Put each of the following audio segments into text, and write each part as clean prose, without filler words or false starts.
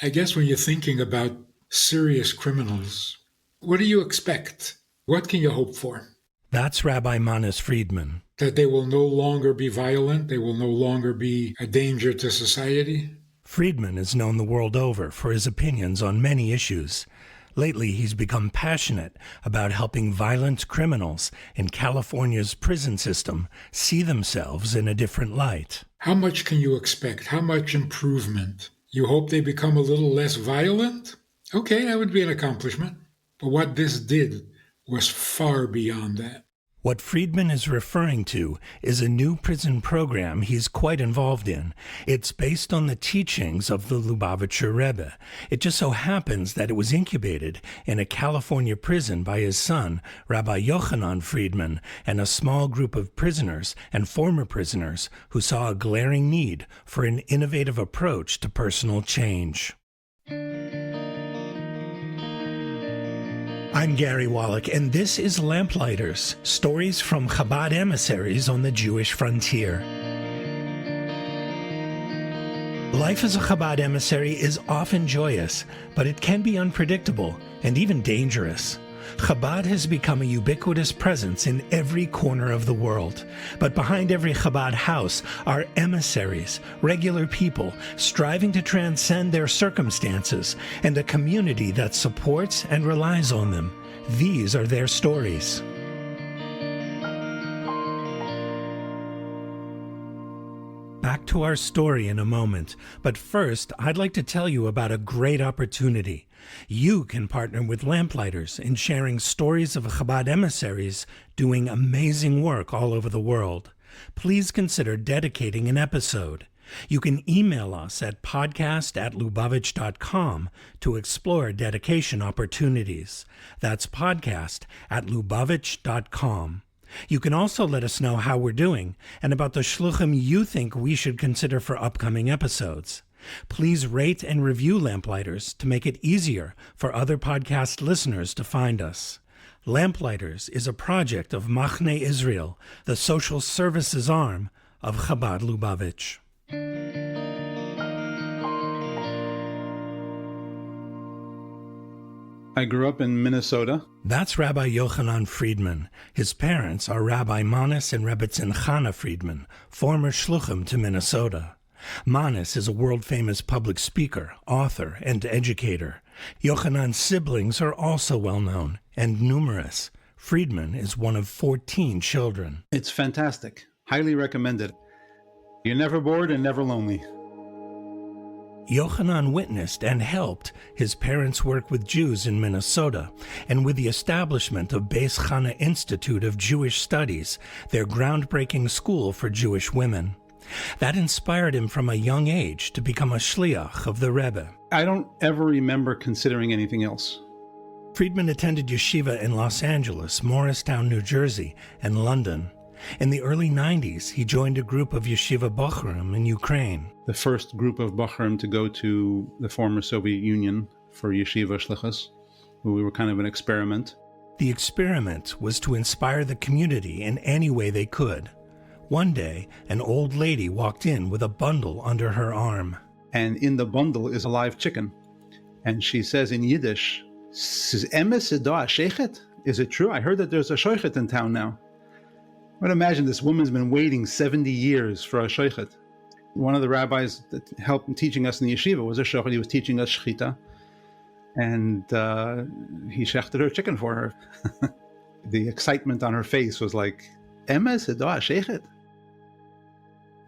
I guess when you're thinking about serious criminals, what do you expect? What can you hope for? That's Rabbi Manis Friedman. That they will no longer be violent, they will no longer be a danger to society? Friedman is known the world over for his opinions on many issues. Lately, he's become passionate about helping violent criminals in California's prison system see themselves in a different light. How much can you expect? How much improvement? You hope they become a little less violent? Okay, that would be an accomplishment. But what this did was far beyond that. What Friedman is referring to is a new prison program he's quite involved in. It's based on the teachings of the Lubavitcher Rebbe. It just so happens that it was incubated in a California prison by his son, Rabbi Yochanan Friedman, and a small group of prisoners and former prisoners who saw a glaring need for an innovative approach to personal change. I'm Gary Wallach, and this is Lamplighters, stories from Chabad emissaries on the Jewish frontier. Life as a Chabad emissary is often joyous, but it can be unpredictable and even dangerous. Chabad has become a ubiquitous presence in every corner of the world. But behind every Chabad house are emissaries, regular people striving to transcend their circumstances, and a community that supports and relies on them. These are their stories. Back to our story in a moment, but first I'd like to tell you about a great opportunity. You can partner with Lamplighters in sharing stories of Chabad emissaries doing amazing work all over the world. Please consider dedicating an episode. You can email us at podcast@lubavitch.com to explore dedication opportunities. That's podcast@lubavitch.com. You can also let us know how we're doing and about the shluchim you think we should consider for upcoming episodes. Please rate and review Lamplighters to make it easier for other podcast listeners to find us. Lamplighters is a project of Machne Israel, the social services arm of Chabad Lubavitch. I grew up in Minnesota. That's Rabbi Yochanan Friedman. His parents are Rabbi Manis and Rebbetzin Chana Friedman, former shluchim to Minnesota. Manis is a world-famous public speaker, author, and educator. Yochanan's siblings are also well-known and numerous. Friedman is one of 14 children. It's fantastic. Highly recommended. You're never bored and never lonely. Yochanan witnessed and helped his parents work with Jews in Minnesota, and with the establishment of Beis Chana Institute of Jewish Studies, their groundbreaking school for Jewish women. That inspired him from a young age to become a shliach of the Rebbe. I don't ever remember considering anything else. Friedman attended yeshiva in Los Angeles, Morristown, New Jersey, and London. In the early 90s, he joined a group of yeshiva bochurim in Ukraine. The first group of bochurim to go to the former Soviet Union for yeshiva shlichus. We were kind of an experiment. The experiment was to inspire the community in any way they could. One day, an old lady walked in with a bundle under her arm. And in the bundle is a live chicken. And she says in Yiddish, "Is it true? I heard that there's a shoichet in town now." But imagine this woman's been waiting 70 years for a shoichet. One of the rabbis that helped teaching us in the yeshiva was a shoichet. He was teaching us shchita. And he shechted her chicken for her. The excitement on her face was like, Emes Edah Sheichet.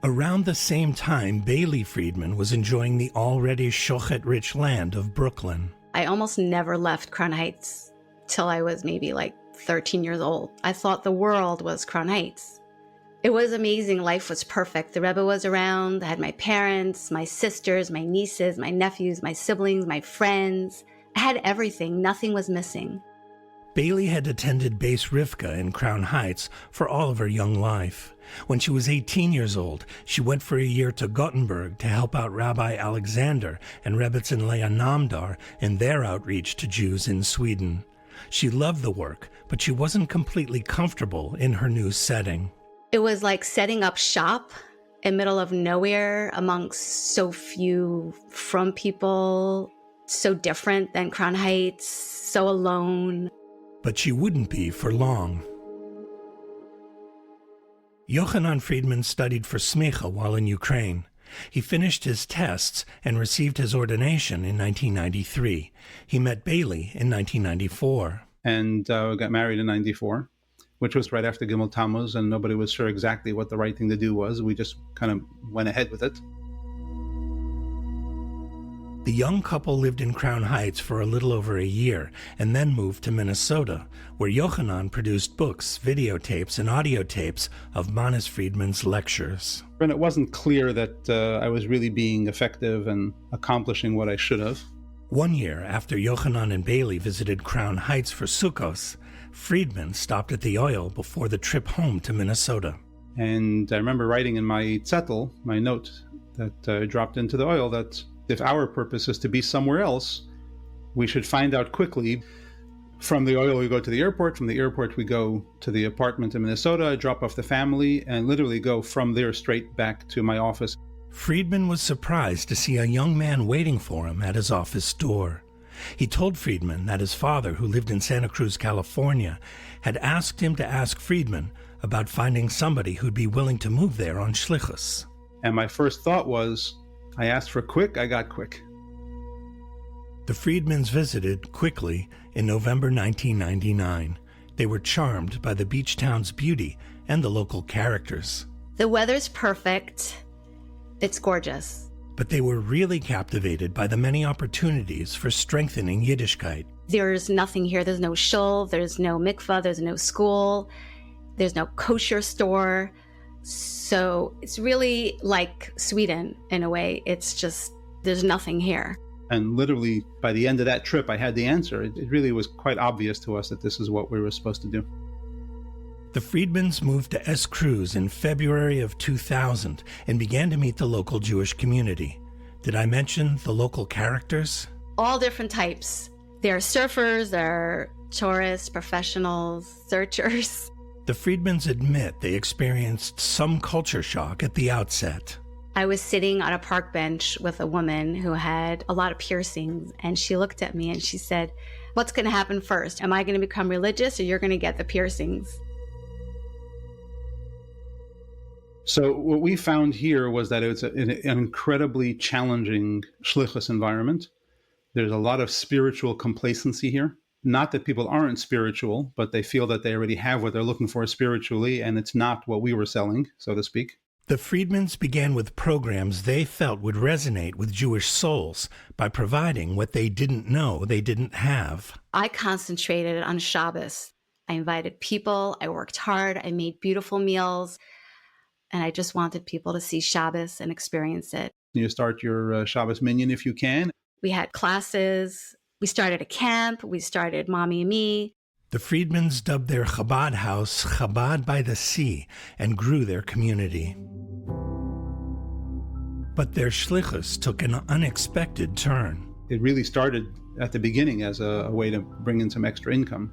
Around the same time, Bailey Friedman was enjoying the already shochet-rich land of Brooklyn. I almost never left Crown Heights till I was maybe like 13 years old. I thought the world was Crown Heights. It was amazing. Life was perfect. The Rebbe was around. I had my parents, my sisters, my nieces, my nephews, my siblings, my friends. I had everything. Nothing was missing. Bailey had attended Beis Rivka in Crown Heights for all of her young life. When she was 18 years old, she went for a year to Gothenburg to help out Rabbi Alexander and Rebbetzin Leah Namdar in their outreach to Jews in Sweden. She loved the work, but she wasn't completely comfortable in her new setting. It was like setting up shop in middle of nowhere amongst so few from people, so different than Crown Heights, so alone. But she wouldn't be for long. Yochanan Friedman studied for smicha while in Ukraine. He finished his tests and received his ordination in 1993. He met Bailey in 1994. And got married in 94, which was right after Gimel Tammuz, and nobody was sure exactly what the right thing to do was. We just kind of went ahead with it. The young couple lived in Crown Heights for a little over a year and then moved to Minnesota, where Yochanan produced books, videotapes, and audio tapes of Manis Friedman's lectures. And it wasn't clear that I was really being effective and accomplishing what I should have. 1 year after Yochanan and Bailey visited Crown Heights for Sukkos, Friedman stopped at the oil before the trip home to Minnesota. And I remember writing in my zettel, my note that I dropped into the oil, that if our purpose is to be somewhere else, we should find out quickly. From the oil, we go to the airport. From the airport, we go to the apartment in Minnesota, drop off the family, and literally go from there straight back to my office. Friedman was surprised to see a young man waiting for him at his office door. He told Friedman that his father, who lived in Santa Cruz, California, had asked him to ask Friedman about finding somebody who'd be willing to move there on shlichus. And my first thought was, I asked for quick, I got quick. The Friedmans visited quickly in November 1999. They were charmed by the beach town's beauty and the local characters. The weather's perfect. It's gorgeous. But they were really captivated by the many opportunities for strengthening Yiddishkeit. There's nothing here. There's no shul, there's no mikvah, there's no school, there's no kosher store. So it's really like Sweden in a way. It's just, there's nothing here. And literally, by the end of that trip, I had the answer. It really was quite obvious to us that this is what we were supposed to do. The Friedmans moved to Es Cruz in February of 2000 and began to meet the local Jewish community. Did I mention the local characters? All different types. There are surfers, there are tourists, professionals, searchers. The Friedmans admit they experienced some culture shock at the outset. I was sitting on a park bench with a woman who had a lot of piercings, and she looked at me and she said, "What's going to happen first? Am I going to become religious, or you're going to get the piercings?" So what we found here was that it's an incredibly challenging shlichus environment. There's a lot of spiritual complacency here. Not that people aren't spiritual, but they feel that they already have what they're looking for spiritually, and it's not what we were selling, so to speak. The Friedmans began with programs they felt would resonate with Jewish souls by providing what they didn't know they didn't have. I concentrated on Shabbos. I invited people, I worked hard, I made beautiful meals, and I just wanted people to see Shabbos and experience it. You start your Shabbos minyan if you can. We had classes, we started a camp, we started Mommy and Me. The Friedmans dubbed their Chabad house Chabad by the Sea and grew their community. But their shlichus took an unexpected turn. It really started at the beginning as a way to bring in some extra income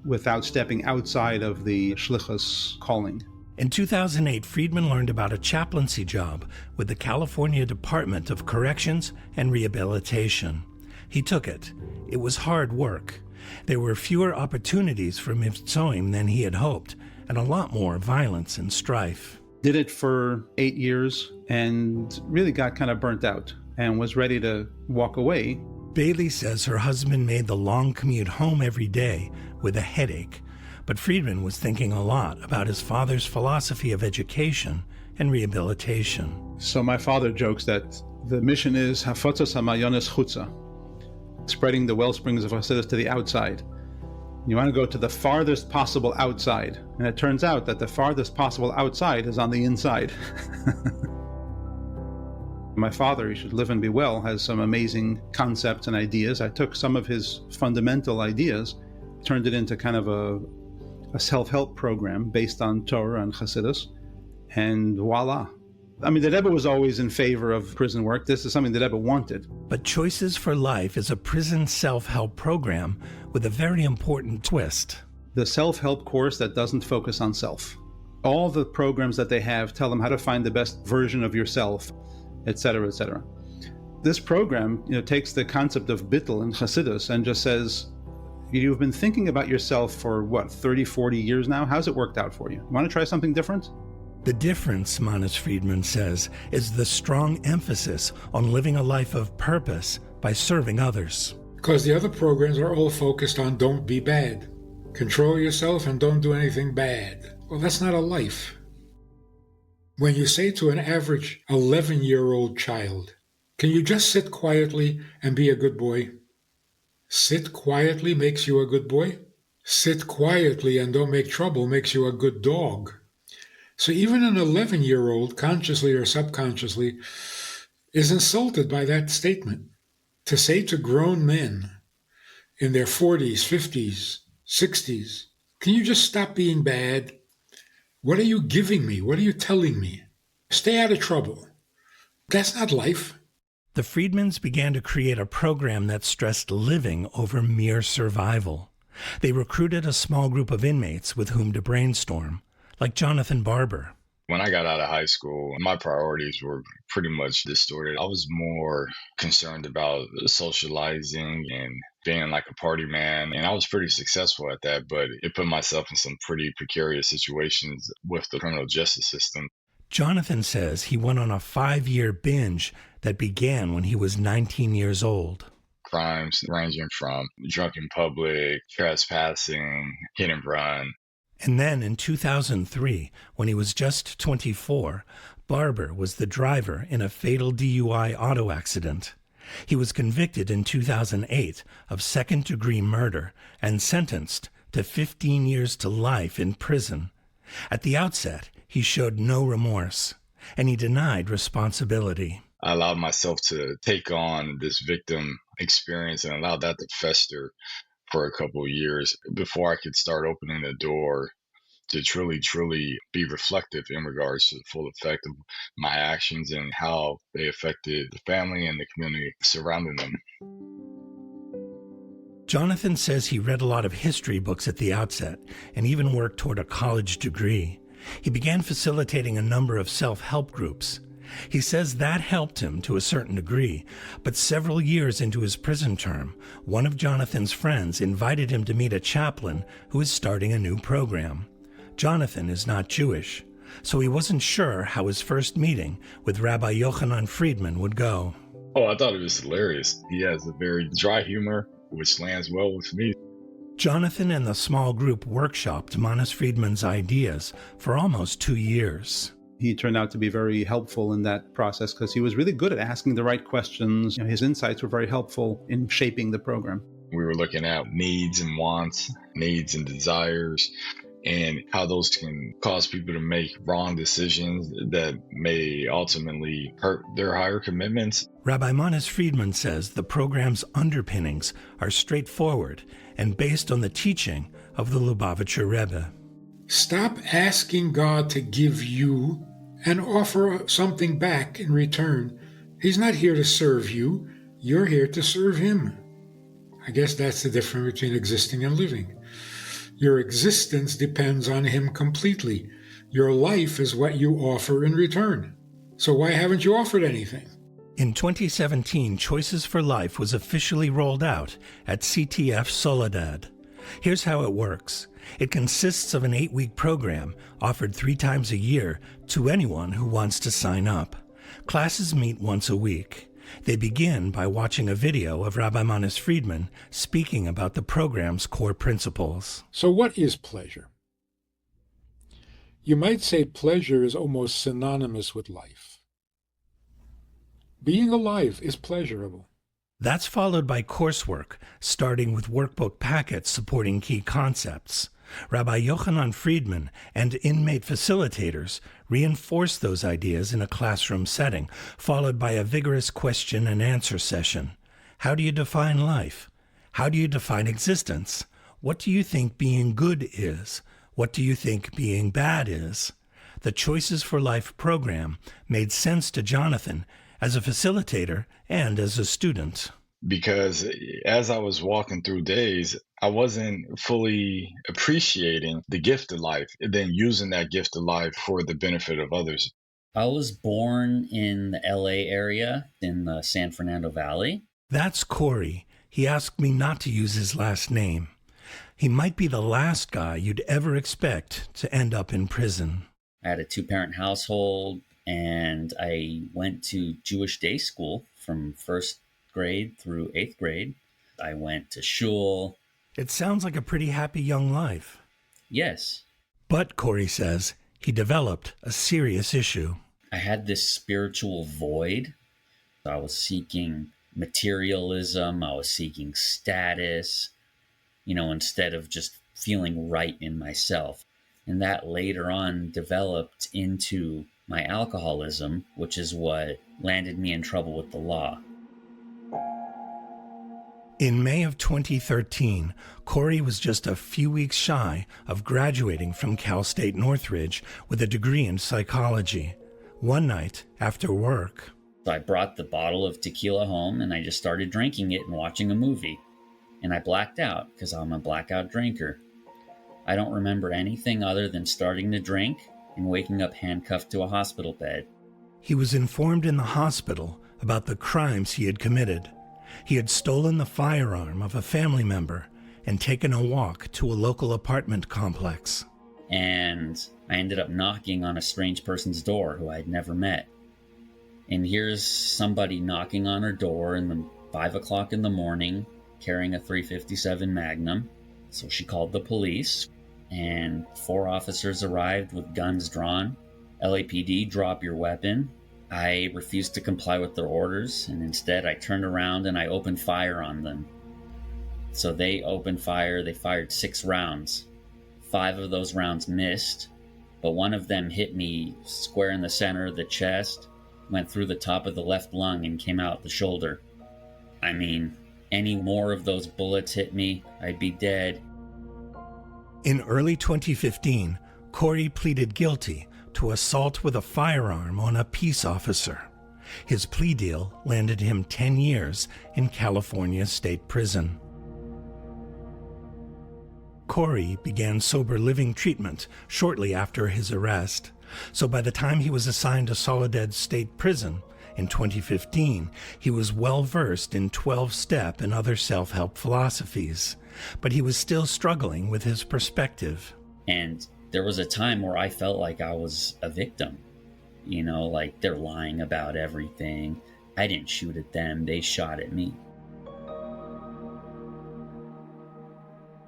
without stepping outside of the shlichus calling. In 2008, Friedman learned about a chaplaincy job with the California Department of Corrections and Rehabilitation. He took it. It was hard work. There were fewer opportunities for Mivtzoim than he had hoped, and a lot more violence and strife. Did it for 8 years and really got kind of burnt out and was ready to walk away. Bailey says her husband made the long commute home every day with a headache, but Friedman was thinking a lot about his father's philosophy of education and rehabilitation. So my father jokes that the mission is Hafotzas HaMayones Chutza, spreading the wellsprings of Hasidus to the outside. You want to go to the farthest possible outside. And it turns out that the farthest possible outside is on the inside. My father, he should live and be well, has some amazing concepts and ideas. I took some of his fundamental ideas, turned it into kind of a self-help program based on Torah and Hasidus, and voila. I mean, the Rebbe was always in favor of prison work. This is something the Rebbe wanted. But Choices for Life is a prison self-help program with a very important twist. The self-help course that doesn't focus on self. All the programs that they have tell them how to find the best version of yourself, etc., etc. This program, takes the concept of bittul and Chassidus and just says, you've been thinking about yourself for 30, 40 years now? How's it worked out for you? Want to try something different? The difference, Manis Friedman says, is the strong emphasis on living a life of purpose by serving others. Because the other programs are all focused on don't be bad. Control yourself and don't do anything bad. Well, that's not a life. When you say to an average 11-year-old child, can you just sit quietly and be a good boy? Sit quietly makes you a good boy. Sit quietly and don't make trouble makes you a good dog. So even an 11-year-old, consciously or subconsciously, is insulted by that statement. To say to grown men in their 40s, 50s, 60s, can you just stop being bad? What are you giving me? What are you telling me? Stay out of trouble. That's not life. The Friedmans began to create a program that stressed living over mere survival. They recruited a small group of inmates with whom to brainstorm, like Jonathan Barber. When I got out of high school, my priorities were pretty much distorted. I was more concerned about socializing and being like a party man, and I was pretty successful at that, but it put myself in some pretty precarious situations with the criminal justice system. Jonathan says he went on a 5-year binge that began when he was 19 years old. Crimes ranging from drunk in public, trespassing, hit and run. And then in 2003, when he was just 24, Barber was the driver in a fatal DUI auto accident. He was convicted in 2008 of second-degree murder and sentenced to 15 years to life in prison. At the outset, he showed no remorse, and he denied responsibility. I allowed myself to take on this victim experience and allowed that to fester for a couple of years before I could start opening the door to truly be reflective in regards to the full effect of my actions and how they affected the family and the community surrounding them. Jonathan says he read a lot of history books at the outset and even worked toward a college degree. He began facilitating a number of self-help groups. He says that helped him to a certain degree, but several years into his prison term, one of Jonathan's friends invited him to meet a chaplain who is starting a new program. Jonathan is not Jewish, so he wasn't sure how his first meeting with Rabbi Yochanan Friedman would go. Oh, I thought it was hilarious. He has a very dry humor, which lands well with me. Jonathan and the small group workshopped Manis Friedman's ideas for almost 2 years. He turned out to be very helpful in that process because he was really good at asking the right questions. His insights were very helpful in shaping the program. We were looking at needs and wants, needs and desires, and how those can cause people to make wrong decisions that may ultimately hurt their higher commitments. Rabbi Manis Friedman says the program's underpinnings are straightforward and based on the teaching of the Lubavitcher Rebbe. Stop asking God to give you and offer something back in return. He's not here to serve you. You're here to serve him. I guess that's the difference between existing and living. Your existence depends on him completely. Your life is what you offer in return. So why haven't you offered anything? In 2017, Choices for Life was officially rolled out at CTF Soledad. Here's how it works. It consists of an 8-week program offered 3 times a year to anyone who wants to sign up. Classes meet once a week. They begin by watching a video of Rabbi Manis Friedman speaking about the program's core principles. So what is pleasure? You might say pleasure is almost synonymous with life. Being alive is pleasurable. That's followed by coursework, starting with workbook packets supporting key concepts. Rabbi Yochanan Friedman and inmate facilitators reinforce those ideas in a classroom setting, followed by a vigorous question and answer session. How do you define life? How do you define existence? What do you think being good is? What do you think being bad is? The Choices for Life program made sense to Jonathan as a facilitator and as a student. because as I was walking through days, I wasn't fully appreciating the gift of life and then using that gift of life for the benefit of others. I was born in the LA area in the San Fernando Valley. That's Corey. He asked me not to use his last name. He might be the last guy you'd ever expect to end up in prison. I had a 2-parent household, and I went to Jewish day school from 1st grade through 8th grade. I went to shul. It sounds like a pretty happy young life. Yes. But, Corey says, he developed a serious issue. I had this spiritual void. I was seeking materialism. I was seeking status, instead of just feeling right in myself. And that later on developed into my alcoholism, which is what landed me in trouble with the law. In May of 2013, Corey was just a few weeks shy of graduating from Cal State Northridge with a degree in psychology. One night, after work, I brought the bottle of tequila home and I just started drinking it and watching a movie. And I blacked out because I'm a blackout drinker. I don't remember anything other than starting to drink and waking up handcuffed to a hospital bed. He was informed in the hospital about the crimes he had committed. He had stolen the firearm of a family member and taken a walk to a local apartment complex. And I ended up knocking on a strange person's door who I'd never met. And here's somebody knocking on her door in the 5 o'clock in the morning, carrying a .357 Magnum. So she called the police, and 4 officers arrived with guns drawn. LAPD, drop your weapon. I refused to comply with their orders, and instead I turned around and I opened fire on them. So they opened fire. They fired 6 rounds. 5 of those rounds missed, but one of them hit me square in the center of the chest, went through the top of the left lung, and came out the shoulder. I mean, any more of those bullets hit me, I'd be dead. In early 2015, Corey pleaded guilty to assault with a firearm on a peace officer. His plea deal landed him 10 years in California State Prison. Corey began sober living treatment shortly after his arrest, so by the time he was assigned to Soledad State Prison in 2015, he was well-versed in 12-step and other self-help philosophies, but he was still struggling with his perspective. And there was a time where I felt like I was a victim. Like they're lying about everything. I didn't shoot at them, they shot at me.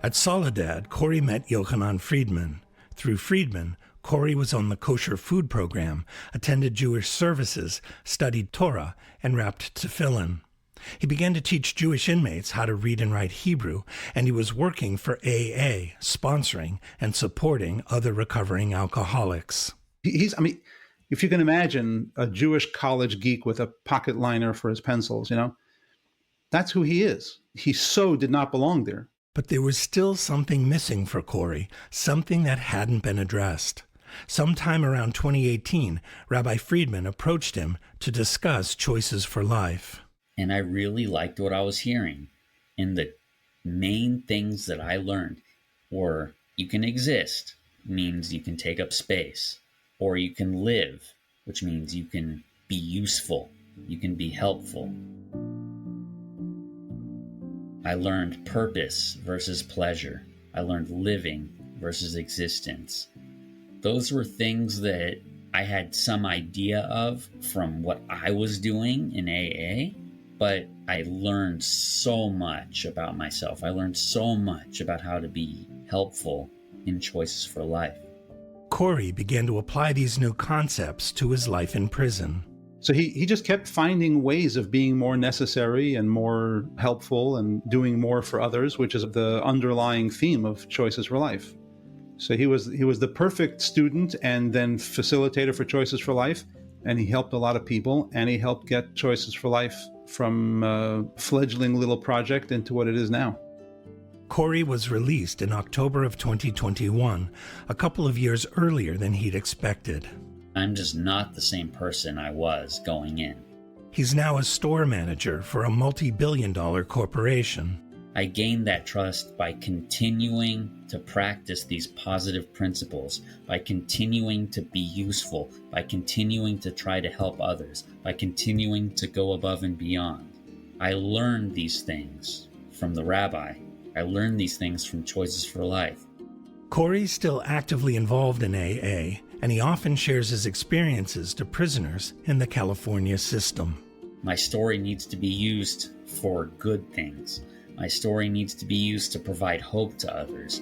At Soledad, Corey met Yochanan Friedman. Through Friedman, Corey was on the kosher food program, attended Jewish services, studied Torah, and wrapped tefillin. He began to teach Jewish inmates how to read and write Hebrew, and he was working for AA, sponsoring and supporting other recovering alcoholics. If you can imagine a Jewish college geek with a pocket liner for his pencils, that's who he is. He so did not belong there. But there was still something missing for Corey, something that hadn't been addressed. Sometime around 2018, Rabbi Friedman approached him to discuss choices for life. And I really liked what I was hearing. And the main things that I learned were you can exist, means you can take up space, or you can live, which means you can be useful, you can be helpful. I learned purpose versus pleasure. I learned living versus existence. Those were things that I had some idea of from what I was doing in AA, but I learned so much about myself. I learned so much about how to be helpful in choices for life. Corey began to apply these new concepts to his life in prison. So he just kept finding ways of being more necessary and more helpful and doing more for others, which is the underlying theme of Choices for Life. So he was the perfect student and then facilitator for Choices for Life, and he helped a lot of people, and he helped get Choices for Life from a fledgling little project into what it is now. Corey was released in October of 2021, a couple of years earlier than he'd expected. I'm just not the same person I was going in. He's now a store manager for a multi-billion-dollar corporation. I gained that trust by continuing to practice these positive principles, by continuing to be useful, by continuing to try to help others, by continuing to go above and beyond. I learned these things from the Rabbi. I learned these things from Choices for Life. Corey's still actively involved in AA, and he often shares his experiences to prisoners in the California system. My story needs to be used for good things. My story needs to be used to provide hope to others.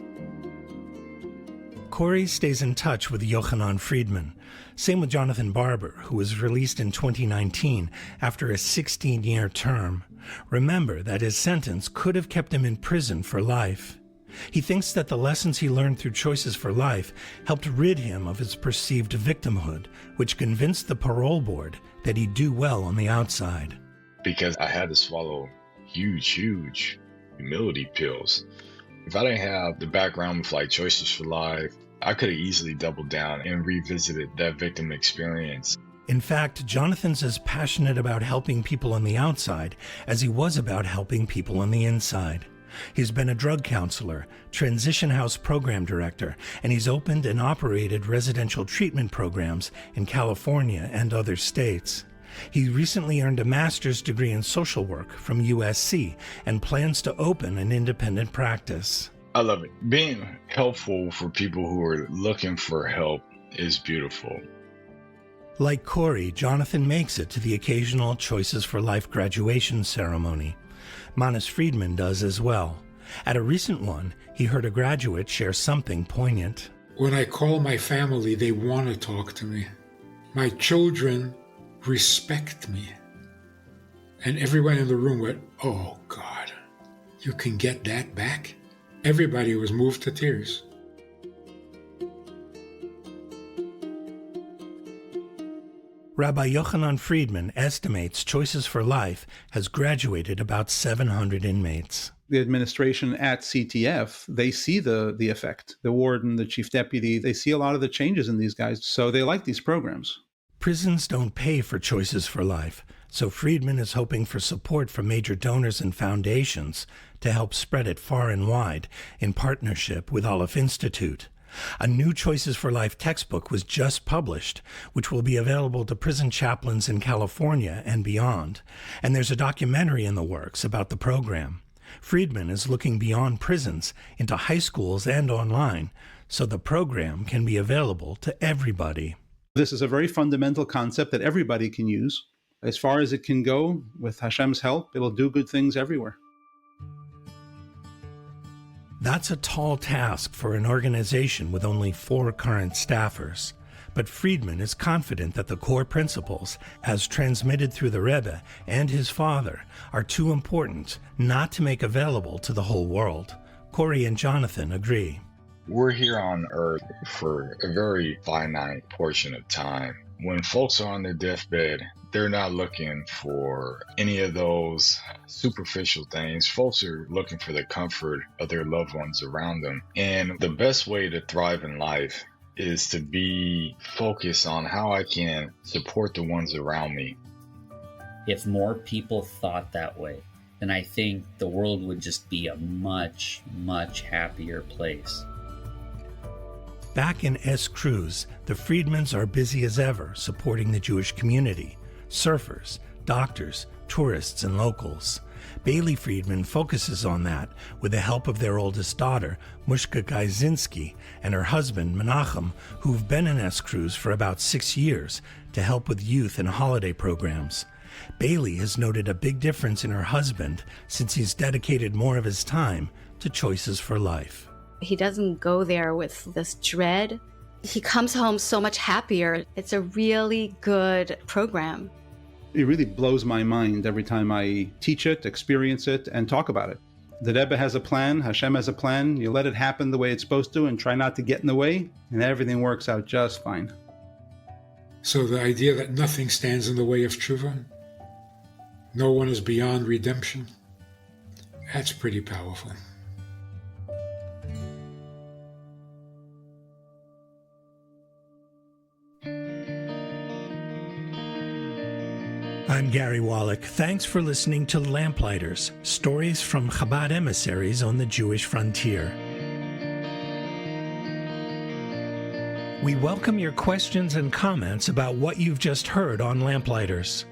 Corey stays in touch with Yochanan Friedman. Same with Jonathan Barber, who was released in 2019 after a 16-year term. Remember that his sentence could have kept him in prison for life. He thinks that the lessons he learned through Choices for Life helped rid him of his perceived victimhood, which convinced the parole board that he'd do well on the outside. Because I had to swallow huge humility pills. If I didn't have the background with like Choices for Life, I could have easily doubled down and revisited that victim experience. In fact, Jonathan's as passionate about helping people on the outside as he was about helping people on the inside. He's been a drug counselor, transition house program director, and he's opened and operated residential treatment programs in California and other states. He recently earned a master's degree in social work from USC and plans to open an independent practice. I love it. Being helpful for people who are looking for help is beautiful. Like Corey, Jonathan makes it to the occasional Choices for Life graduation ceremony. Manis Friedman does as well. At a recent one, he heard a graduate share something poignant. When I call my family, they want to talk to me. My children respect me. And everyone in the room went, "Oh, God, you can get that back?" Everybody was moved to tears. Rabbi Yochanan Friedman estimates Choices for Life has graduated about 700 inmates. The administration at CTF, they see the effect. The warden, the chief deputy, they see a lot of the changes in these guys, so they like these programs. Prisons don't pay for Choices for Life, so Friedman is hoping for support from major donors and foundations to help spread it far and wide in partnership with Aleph Institute. A new Choices for Life textbook was just published, which will be available to prison chaplains in California and beyond. And there's a documentary in the works about the program. Friedman is looking beyond prisons into high schools and online, so the program can be available to everybody. This is a very fundamental concept that everybody can use. As far as it can go, with Hashem's help, it'll do good things everywhere. That's a tall task for an organization with only 4 current staffers. But Friedman is confident that the core principles, as transmitted through the Rebbe and his father, are too important not to make available to the whole world. Corey and Jonathan agree. We're here on earth for a very finite portion of time. When folks are on their deathbed, they're not looking for any of those superficial things. Folks are looking for the comfort of their loved ones around them. And the best way to thrive in life is to be focused on how I can support the ones around me. If more people thought that way, then I think the world would just be a much, much happier place. Back in Es Cruz, the Friedmans are busy as ever supporting the Jewish community, surfers, doctors, tourists, and locals. Bailey Friedman focuses on that with the help of their oldest daughter, Mushka Gajzinski, and her husband, Menachem, who've been in Es Cruz for about 6 years to help with youth and holiday programs. Bailey has noted a big difference in her husband since he's dedicated more of his time to Choices for Life. He doesn't go there with this dread. He comes home so much happier. It's a really good program. It really blows my mind every time I teach it, experience it, and talk about it. The Rebbe has a plan, Hashem has a plan. You let it happen the way it's supposed to and try not to get in the way, and everything works out just fine. So the idea that nothing stands in the way of tshuva, no one is beyond redemption, that's pretty powerful. I'm Gary Wallach. Thanks for listening to Lamplighters, stories from Chabad emissaries on the Jewish frontier. We welcome your questions and comments about what you've just heard on Lamplighters.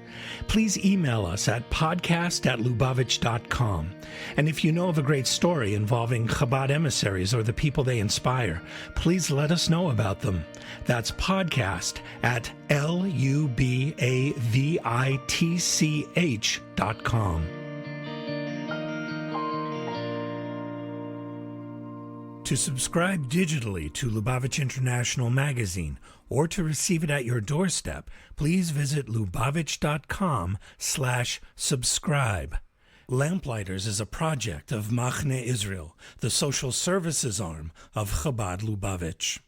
Please email us at podcast@lubavitch.com. And if you know of a great story involving Chabad emissaries or the people they inspire, please let us know about them. That's podcast@lubavitch.com. To subscribe digitally to Lubavitch International Magazine or to receive it at your doorstep, please visit lubavitch.com/subscribe. Lamplighters is a project of Machne Israel, the social services arm of Chabad Lubavitch.